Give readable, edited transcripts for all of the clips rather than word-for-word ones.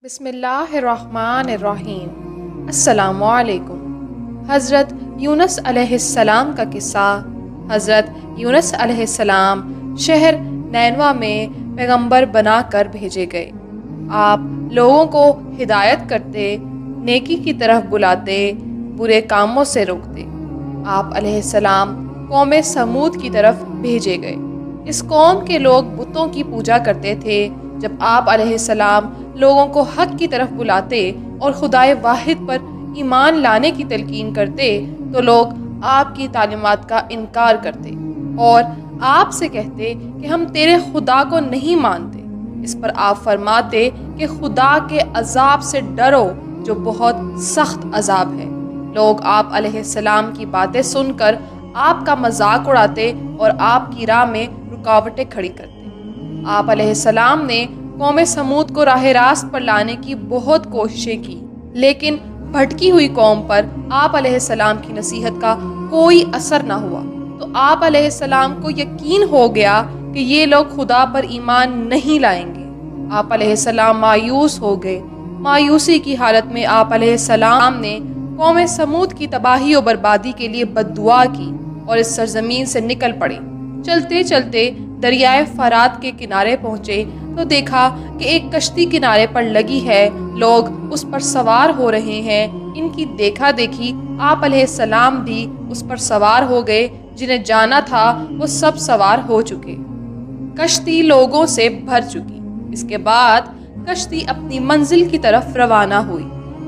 بسم اللہ الرحمن الرحیم۔ السلام علیکم۔ حضرت یونس علیہ السلام کا قصہ۔ حضرت یونس علیہ السلام شہر نینوا میں پیغمبر بنا کر بھیجے گئے۔ آپ لوگوں کو ہدایت کرتے، نیکی کی طرف بلاتے، برے کاموں سے روکتے۔ آپ علیہ السلام قوم سمود کی طرف بھیجے گئے۔ اس قوم کے لوگ بتوں کی پوجا کرتے تھے۔ جب آپ علیہ السلام لوگوں کو حق کی طرف بلاتے اور خدائے واحد پر ایمان لانے کی تلقین کرتے تو لوگ آپ کی تعلیمات کا انکار کرتے اور آپ سے کہتے کہ ہم تیرے خدا کو نہیں مانتے۔ اس پر آپ فرماتے کہ خدا کے عذاب سے ڈرو جو بہت سخت عذاب ہے۔ لوگ آپ علیہ السلام کی باتیں سن کر آپ کا مذاق اڑاتے اور آپ کی راہ میں رکاوٹیں کھڑی کرتے۔ آپ علیہ السلام نے قوم سمود کو راہ راست پر لانے کی بہت کوششیں کی، لیکن بھٹکی ہوئی قوم پر آپ علیہ السلام کی نصیحت کا کوئی اثر نہ ہوا۔ تو آپ علیہ السلام کو یقین ہو گیا کہ یہ لوگ خدا پر ایمان نہیں لائیں گے۔ آپ علیہ السلام مایوس ہو گئے۔ مایوسی کی حالت میں آپ علیہ السلام نے قوم سمود کی تباہی و بربادی کے لیے بد دعا کی اور اس سرزمین سے نکل پڑے۔ چلتے چلتے دریائے فرات کے کنارے پہنچے تو دیکھا کہ ایک کشتی کنارے پر لگی ہے، لوگ اس پر سوار ہو رہے ہیں۔ ان کی دیکھا دیکھی آپ علیہ السلام بھی اس پر سوار ہو گئے۔ جنہیں جانا تھا وہ سب سوار ہو چکے۔ کشتی لوگوں سے بھر چکی۔ اس کے بعد کشتی اپنی منزل کی طرف روانہ ہوئی۔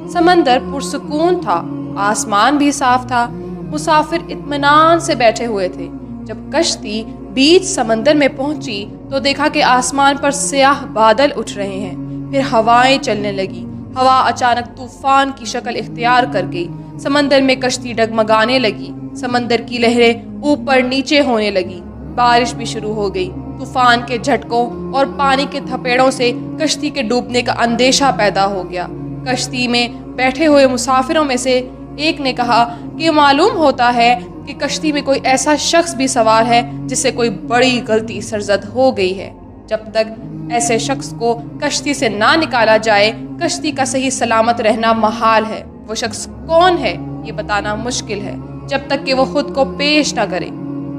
سمندر پرسکون تھا، آسمان بھی صاف تھا، مسافر اطمینان سے بیٹھے ہوئے تھے۔ جب کشتی بیچ سمندر میں پہنچی تو دیکھا کہ آسمان پر سیاہ بادل اٹھ رہے ہیں، پھر ہوائیں چلنے لگی۔ ہوا اچانک طوفان کی شکل اختیار کر گئی۔ سمندر میں کشتی ڈگمگانے لگی، سمندر کی لہریں اوپر نیچے ہونے لگی، بارش بھی شروع ہو گئی۔ طوفان کے جھٹکوں اور پانی کے تھپیڑوں سے کشتی کے ڈوبنے کا اندیشہ پیدا ہو گیا۔ کشتی میں بیٹھے ہوئے مسافروں میں سے ایک نے کہا کہ معلوم ہوتا ہے کہ کشتی میں کوئی ایسا شخص بھی سوار ہے جس سے کوئی بڑی غلطی سرزد ہو گئی ہے۔ جب تک ایسے شخص کو کشتی سے نہ نکالا جائے کشتی کا صحیح سلامت رہنا محال ہے۔ وہ شخص کون ہے یہ بتانا مشکل ہے جب تک کہ وہ خود کو پیش نہ کرے۔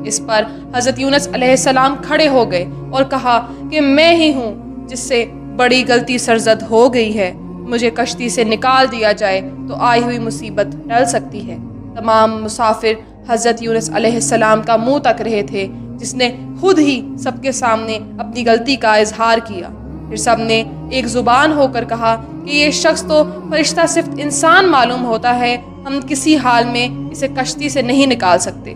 اس پر حضرت یونس علیہ السلام کھڑے ہو گئے اور کہا کہ میں ہی ہوں جس سے بڑی غلطی سرزد ہو گئی ہے۔ مجھے کشتی سے نکال دیا جائے تو آئی ہوئی مصیبت ٹل سکتی ہے۔ تمام مسافر حضرت یونس علیہ السلام کا منہ تک رہے تھے جس نے خود ہی سب کے سامنے اپنی غلطی کا اظہار کیا۔ پھر سب نے ایک زبان ہو کر کہا کہ یہ شخص تو فرشتہ صفت انسان معلوم ہوتا ہے، ہم کسی حال میں اسے کشتی سے نہیں نکال سکتے۔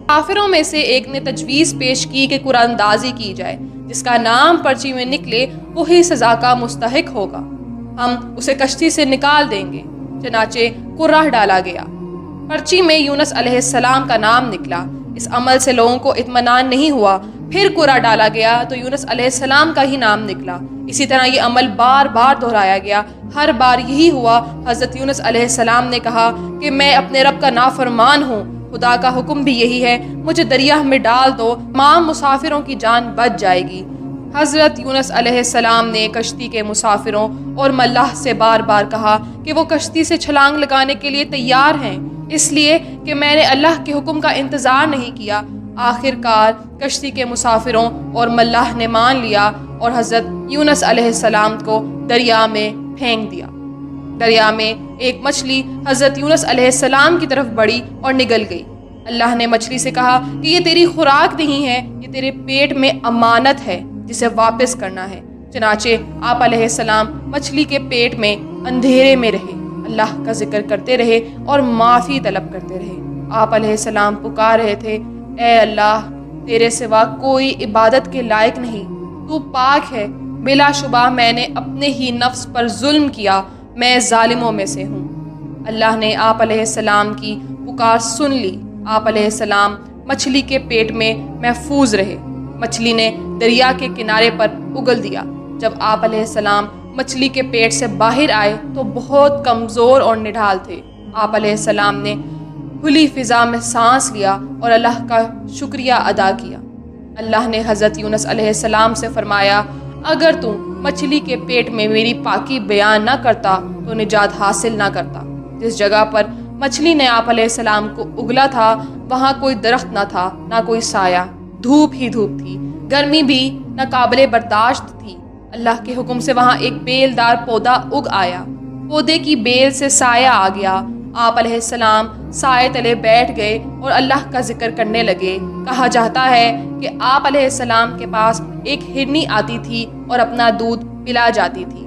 کافروں میں سے ایک نے تجویز پیش کی کہ قرآن اندازی کی جائے، جس کا نام پرچی میں نکلے وہی سزا کا مستحق ہوگا، ہم اسے کشتی سے نکال دیں گے۔ چنانچہ قرعہ ڈالا گیا۔ پرچی میں یونس علیہ السلام کا نام نکلا۔ اس عمل سے لوگوں کو اطمینان نہیں ہوا۔ پھر قرعہ ڈالا گیا تو یونس علیہ السلام کا ہی نام نکلا۔ اسی طرح یہ عمل بار بار دہرایا گیا۔ ہر بار یہی ہوا۔ حضرت یونس علیہ السلام نے کہا کہ میں اپنے رب کا نافرمان ہوں، خدا کا حکم بھی یہی ہے، مجھے دریا میں ڈال دو، تمام مسافروں کی جان بچ جائے گی۔ حضرت یونس علیہ السلام نے کشتی کے مسافروں اور ملاح سے بار بار کہا کہ وہ کشتی سے چھلانگ لگانے کے لیے تیار ہیں، اس لیے کہ میں نے اللہ کے حکم کا انتظار نہیں کیا۔ آخر کار کشتی کے مسافروں اور ملاح نے مان لیا اور حضرت یونس علیہ السلام کو دریا میں پھینک دیا۔ دریا میں ایک مچھلی حضرت یونس علیہ السلام کی طرف بڑھی اور نگل گئی۔ اللہ نے مچھلی سے کہا کہ یہ تیری خوراک نہیں ہے، یہ تیرے پیٹ میں امانت ہے جسے واپس کرنا ہے۔ چنانچہ آپ علیہ السلام مچھلی کے پیٹ میں اندھیرے میں رہے، اللہ کا ذکر کرتے رہے اور معافی طلب کرتے رہے۔ آپ علیہ السلام پکار رہے تھے، اے اللہ، تیرے سوا کوئی عبادت کے لائق نہیں، تو پاک ہے، بلا شبہ میں نے اپنے ہی نفس پر ظلم کیا، میں ظالموں میں سے ہوں۔ اللہ نے آپ علیہ السلام کی پکار سن لی۔ آپ علیہ السلام مچھلی کے پیٹ میں محفوظ رہے۔ مچھلی نے دریا کے کنارے پر اگل دیا۔ جب آپ علیہ السلام مچھلی کے پیٹ سے باہر آئے تو بہت کمزور اور نڈھال تھے۔ آپ علیہ السلام نے کھلی فضا میں سانس لیا اور اللہ کا شکریہ ادا کیا۔ اللہ نے حضرت یونس علیہ السلام سے فرمایا، اگر تم مچھلی کے پیٹ میں میری پاکی بیان نہ کرتا تو نجات حاصل نہ کرتا۔ جس جگہ پر مچھلی نے آپ علیہ السلام کو اگلا تھا وہاں کوئی درخت نہ تھا، نہ کوئی سایہ، دھوپ ہی دھوپ تھی، گرمی بھی نہ قابل برداشت تھی۔ اللہ کے حکم سے وہاں ایک بیل دار پودا اگ آیا، پودے کی بیل سے سایہ آ گیا۔ آپ علیہ السلام سائے تلے بیٹھ گئے اور اللہ کا ذکر کرنے لگے۔ کہا جاتا ہے کہ آپ علیہ السلام کے پاس ایک ہرنی آتی تھی اور اپنا دودھ پلا جاتی تھی۔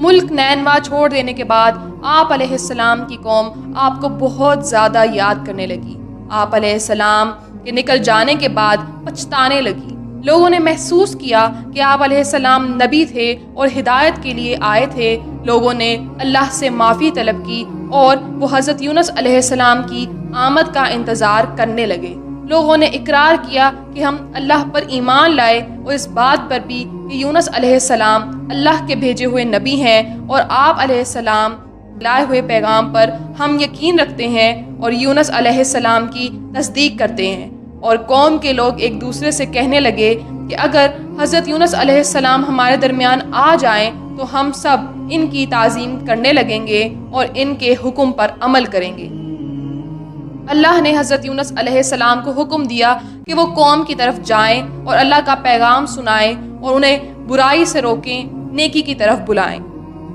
ملک نینوا چھوڑ دینے کے بعد آپ علیہ السلام کی قوم آپ کو بہت زیادہ یاد کرنے لگی۔ آپ علیہ السلام کے نکل جانے کے بعد پچھتانے لگی۔ لوگوں نے محسوس کیا کہ آپ علیہ السلام نبی تھے اور ہدایت کے لیے آئے تھے۔ لوگوں نے اللہ سے معافی طلب کی اور وہ حضرت یونس علیہ السلام کی آمد کا انتظار کرنے لگے۔ لوگوں نے اقرار کیا کہ ہم اللہ پر ایمان لائے اور اس بات پر بھی کہ یونس علیہ السلام اللہ کے بھیجے ہوئے نبی ہیں، اور آپ علیہ السلام لائے ہوئے پیغام پر ہم یقین رکھتے ہیں اور یونس علیہ السلام کی تصدیق کرتے ہیں۔ اور قوم کے لوگ ایک دوسرے سے کہنے لگے کہ اگر حضرت یونس علیہ السلام ہمارے درمیان آ جائیں تو ہم سب ان کی تعظیم کرنے لگیں گے اور ان کے حکم پر عمل کریں گے۔ اللہ نے حضرت یونس علیہ السلام کو حکم دیا کہ وہ قوم کی طرف جائیں اور اللہ کا پیغام سنائیں اور انہیں برائی سے روکیں، نیکی کی طرف بلائیں۔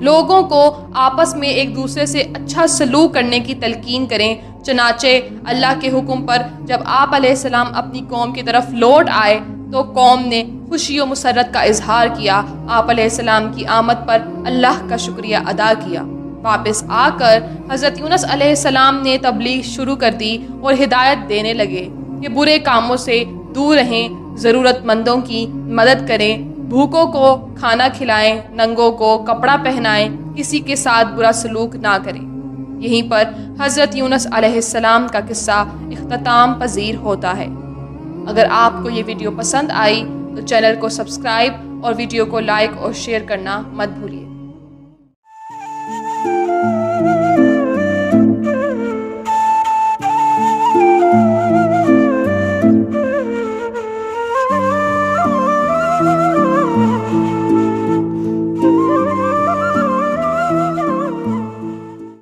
لوگوں کو آپس میں ایک دوسرے سے اچھا سلوک کرنے کی تلقین کریں۔ چنانچہ اللہ کے حکم پر جب آپ علیہ السلام اپنی قوم کی طرف لوٹ آئے تو قوم نے خوشی و مسرت کا اظہار کیا، آپ علیہ السلام کی آمد پر اللہ کا شکریہ ادا کیا۔ واپس آ کر حضرت یونس علیہ السلام نے تبلیغ شروع کر دی اور ہدایت دینے لگے کہ برے کاموں سے دور رہیں، ضرورت مندوں کی مدد کریں، بھوکوں کو کھانا کھلائیں، ننگوں کو کپڑا پہنائیں، کسی کے ساتھ برا سلوک نہ کریں۔ یہیں پر حضرت یونس علیہ السلام کا قصہ اختتام پذیر ہوتا ہے۔ اگر آپ کو یہ ویڈیو پسند آئی تو چینل کو سبسکرائب اور ویڈیو کو لائک اور شیئر کرنا مت بھولیے۔